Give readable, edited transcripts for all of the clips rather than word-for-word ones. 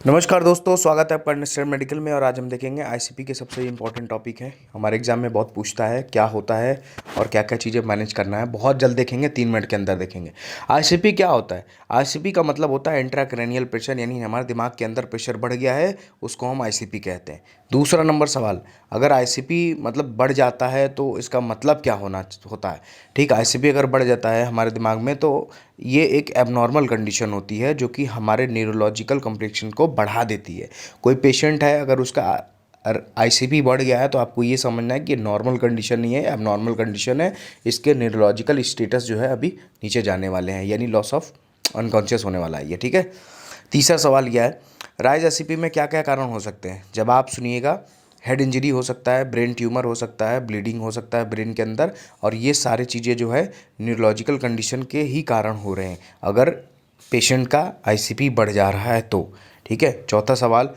नमस्कार दोस्तों, स्वागत है आपका अंडरस्टैंड मेडिकल में। और आज हम देखेंगे आईसीपी के सबसे इम्पोर्टेंट टॉपिक है। हमारे एग्जाम में बहुत पूछता है क्या होता है और क्या क्या चीज़ें मैनेज करना है। बहुत जल्द देखेंगे, 3 मिनट के अंदर देखेंगे। आईसीपी क्या होता है? आईसीपी का मतलब होता है इंट्राक्रैनियल प्रेशर, यानी हमारे दिमाग के अंदर प्रेशर बढ़ गया है, उसको हम आईसीपी कहते हैं। दूसरा नंबर सवाल, अगर आईसीपी मतलब बढ़ जाता है तो इसका मतलब क्या होता है? ठीक, आईसीपी अगर बढ़ जाता है हमारे दिमाग में तो ये एक एबनॉर्मल कंडीशन होती है जो कि हमारे न्यूरोलॉजिकल कॉम्प्लेक्शन को बढ़ा देती है। कोई पेशेंट है, अगर उसका आईसीपी बढ़ गया है तो आपको ये समझना है कि नॉर्मल कंडीशन नहीं है, एबनॉर्मल कंडीशन है। इसके न्यूरोलॉजिकल स्टेटस जो है अभी नीचे जाने वाले हैं, यानी लॉस ऑफ अनकॉन्शियस होने वाला है ये। ठीक है। तीसरा सवाल यह है, राइज आईसीपी में क्या क्या कारण हो सकते हैं? जब आप सुनिएगा, हेड इंजरी हो सकता है, ब्रेन ट्यूमर हो सकता है, ब्लीडिंग हो सकता है ब्रेन के अंदर, और ये सारी चीज़ें जो है न्यूरोलॉजिकल कंडीशन के ही कारण हो रहे हैं अगर पेशेंट का आईसीपी बढ़ जा रहा है तो। ठीक है। चौथा सवाल,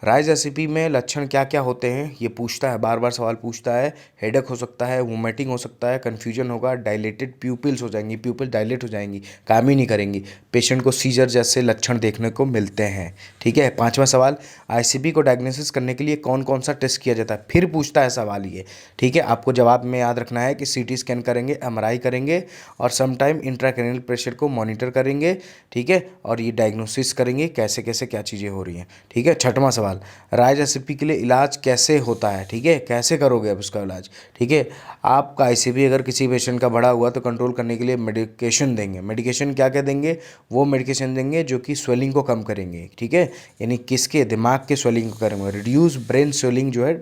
राइज आईसीपी में लक्षण क्या क्या होते हैं? ये पूछता है, बार बार सवाल पूछता है। हेडेक हो सकता है, वोमिटिंग हो सकता है, कन्फ्यूजन होगा, डायलेटेड प्यूपिल्स हो जाएंगी, प्यूपिल डायलेट हो जाएंगी, काम ही नहीं करेंगी, पेशेंट को सीजर जैसे लक्षण देखने को मिलते हैं। ठीक है। पांचवा सवाल, आईसीपी को डायग्नोसिस करने के लिए कौन कौन सा टेस्ट किया जाता है? फिर पूछता है सवाल ये। ठीक है। आपको जवाब में याद रखना है कि सीटी स्कैन करेंगे, एमआरआई करेंगे, और समटाइम इंट्राक्रैनियल प्रेशर को मॉनिटर करेंगे। ठीक है। और ये डायग्नोसिस करेंगे कैसे कैसे क्या चीज़ें हो रही हैं। ठीक है। छठवां सवाल, राइज आईसीपी के लिए इलाज कैसे होता है? ठीक है, कैसे करोगे अब उसका इलाज? ठीक है। आपका आईसीपी अगर किसी पेशेंट का बढ़ा हुआ तो कंट्रोल करने के लिए मेडिकेशन देंगे। मेडिकेशन क्या क्या देंगे? वो मेडिकेशन देंगे जो कि स्वेलिंग को कम करेंगे। ठीक है। यानी किसके? दिमाग के स्वेलिंग को करेंगे, रिड्यूस ब्रेन स्वेलिंग जो है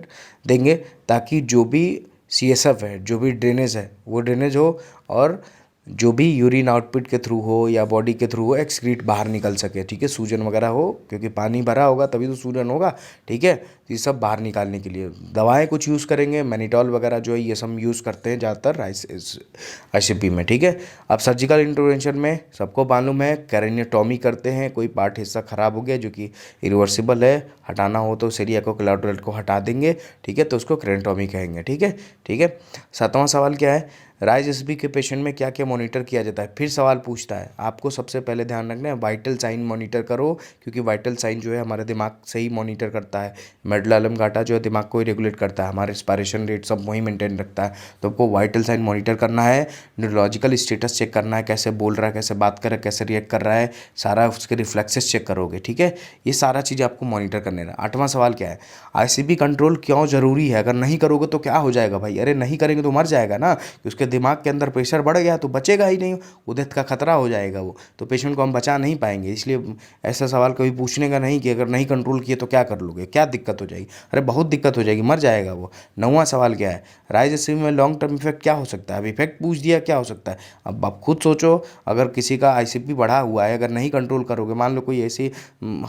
देंगे, ताकि जो भी सीएसएफ है, जो भी ड्रेनेज है वो ड्रेनेज हो, और जो भी यूरिन आउटपुट के थ्रू हो या बॉडी के थ्रू हो एक्सक्रीट बाहर निकल सके। ठीक है। सूजन वगैरह हो, क्योंकि पानी भरा होगा तभी तो सूजन होगा। ठीक है। तो ये सब बाहर निकालने के लिए दवाएं कुछ यूज़ करेंगे, मैनिटॉल वगैरह जो है ये सब यूज़ करते हैं ज़्यादातर आईसीपी में। ठीक है। अब सर्जिकल इंटरवेंशन में सबको मालूम है कैरेनियोटॉमी करते हैं। कोई पार्ट हिस्सा ख़राब हो गया जो कि इरिवर्सिबल है, हटाना हो तो सेरियाको कोलैटरल को हटा देंगे। ठीक है। तो उसको कैरेनियोटॉमी कहेंगे। ठीक है। ठीक है। सातवां सवाल क्या है, राइज एसबी के पेशेंट में क्या क्या मॉनिटर किया जाता है? फिर सवाल पूछता है। आपको सबसे पहले ध्यान रखना है वाइटल साइन मॉनिटर करो, क्योंकि वाइटल साइन जो है हमारे दिमाग से ही मॉनिटर करता है। मेडुला ऑब्लांगाटा जो है दिमाग को ही रेगुलेट करता है, हमारे रिस्पायरेशन रेट सब वही मेंटेन रखता है। तो आपको वाइटल साइन मॉनिटर करना है, न्यूरोलॉजिकल स्टेटस चेक करना है, कैसे बोल रहा है, कैसे बात कर रहा है, कैसे रिएक्ट कर रहा है, सारा उसके रिफ्लेक्सेस चेक करोगे। ठीक है। ये सारा चीज़ आपको मॉनिटर करने है। आठवां सवाल क्या है, आईसीपी कंट्रोल क्यों ज़रूरी है? अगर नहीं करोगे तो क्या हो जाएगा भाई? अरे नहीं करेंगे तो मर जाएगा ना, कि उसके दिमाग के अंदर प्रेशर बढ़ गया तो बचेगा ही नहीं, वो डेथ का खतरा हो जाएगा, वो तो पेशेंट को हम बचा नहीं पाएंगे। इसलिए ऐसा सवाल कभी पूछने का नहीं कि अगर नहीं कंट्रोल किए तो क्या कर लोगे, क्या दिक्कत हो जाएगी। अरे बहुत दिक्कत हो जाएगी, मर जाएगा वो। नौवां सवाल क्या है, राइज एसिड में लॉन्ग टर्म इफेक्ट क्या हो सकता है? अब इफेक्ट पूछ दिया, क्या हो सकता है? अब आप खुद सोचो, अगर किसी का आईसीपी बढ़ा हुआ है, अगर नहीं कंट्रोल करोगे, मान लो कोई ऐसी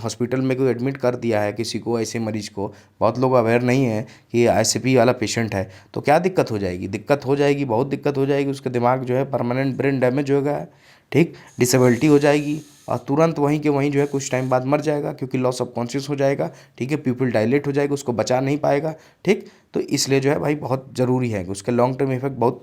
हॉस्पिटल में कोई एडमिट कर दिया है किसी को, ऐसे मरीज को, बहुत लोग अवेयर नहीं है कि आईसीपी वाला पेशेंट है, तो क्या दिक्कत हो जाएगी? दिक्कत हो जाएगी, बहुत दिक्कत हो जाएगी। उसके दिमाग जो है परमानेंट ब्रेन डैमेज होगा। ठीक, डिसेबिलिटी हो जाएगी, और तुरंत वहीं के वहीं जो है कुछ टाइम बाद मर जाएगा, क्योंकि लॉस ऑफ कॉन्शियस हो जाएगा। ठीक है। प्यूपिल डायलेट हो जाएगा, उसको बचा नहीं पाएगा। ठीक, तो इसलिए जो है भाई बहुत ज़रूरी है कि उसके लॉन्ग टर्म इफेक्ट बहुत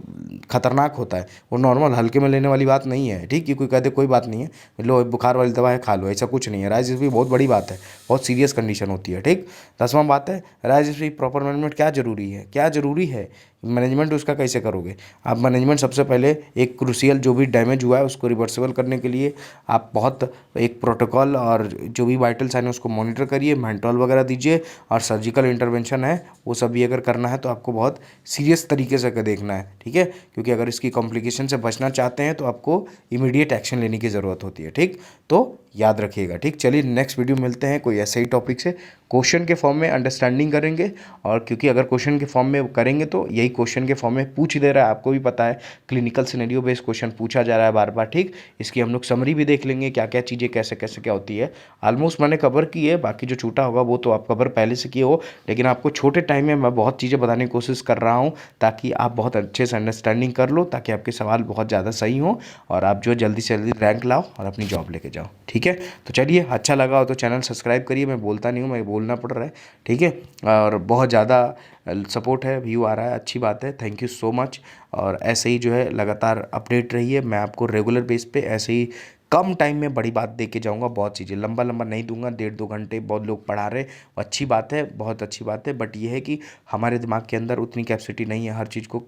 खतरनाक होता है, वो नॉर्मल हल्के में लेने वाली बात नहीं है। ठीक, कि कोई कह दे कोई बात नहीं है, लो बुखार वाली दवा है खा लो, ऐसा कुछ नहीं है। राइज भी बहुत बड़ी बात है, बहुत सीरियस कंडीशन होती है। ठीक। 10वां बात है, राइज प्रॉपर मैनेजमेंट क्या जरूरी है? क्या जरूरी है मैनेजमेंट उसका कैसे करोगे आप? मैनेजमेंट सबसे पहले एक क्रूशियल, जो भी डैमेज हुआ है उसको रिवर्सिबल करने के लिए आप बहुत एक प्रोटोकॉल और जो भी वाइटल साइन है उसको मॉनिटर करिए, मेंटोल वगैरह दीजिए, और सर्जिकल इंटरवेंशन है वो सब भी अगर करना है तो आपको बहुत सीरियस तरीके से देखना है। ठीक है। क्योंकि अगर इसकी कॉम्प्लिकेशन से बचना चाहते हैं तो आपको इमीडिएट एक्शन लेने की ज़रूरत होती है। ठीक, तो याद रखिएगा। ठीक, चलिए नेक्स्ट वीडियो मिलते हैं कोई ऐसे ही टॉपिक से, क्वेश्चन के फॉर्म में अंडरस्टैंडिंग करेंगे। और क्योंकि अगर क्वेश्चन के फॉर्म में करेंगे तो यही क्वेश्चन के फॉर्म में पूछ दे रहा है, आपको भी पता है क्लिनिकल सिनेरियो बेस्ड क्वेश्चन पूछा जा रहा है बार बार। ठीक, इसकी हम लोग समरी भी देख लेंगे, क्या क्या चीज़ें कैसे कैसे क्या होती है। ऑलमोस्ट मैंने कवर की है, बाकी जो छूटा होगा वो तो आप कवर पहले से किए हो, लेकिन आपको छोटे टाइम में मैं बहुत चीज़ें बताने की कोशिश कर रहा हूँ, ताकि आप बहुत अच्छे से अंडरस्टैंडिंग कर लो, ताकि आपके सवाल बहुत ज़्यादा सही हो और आप जो जल्दी से जल्दी रैंक लाओ और अपनी जॉब लेके जाओ। ठीक है। तो चलिए, अच्छा लगा हो तो चैनल सब्सक्राइब करिए, मैं बोलता नहीं हूँ, मैं बोलना पड़ रहा है। ठीक है। और बहुत ज़्यादा सपोर्ट है, व्यू आ रहा है, अच्छी बात है, थैंक यू सो मच। और ऐसे ही जो है लगातार अपडेट रहिए, मैं आपको रेगुलर बेस पे ऐसे ही कम टाइम में बड़ी बात दे के जाऊँगा, बहुत चीज़ें लंबा लंबा नहीं दूंगा, 1.5-2 घंटे बहुत लोग पढ़ा रहे, अच्छी बात है, बहुत अच्छी बात है, बट ये है कि हमारे दिमाग के अंदर उतनी कैपेसिटी नहीं है हर चीज़ को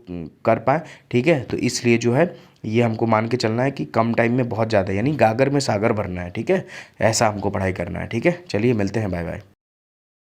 कर पाए, ठीक है। तो इसलिए जो है ये हमको मान के चलना है कि कम टाइम में बहुत ज़्यादा, यानी गागर में सागर भरना है, ठीक है, ऐसा हमको पढ़ाई करना है, ठीक है। चलिए मिलते हैं, बाय बाय।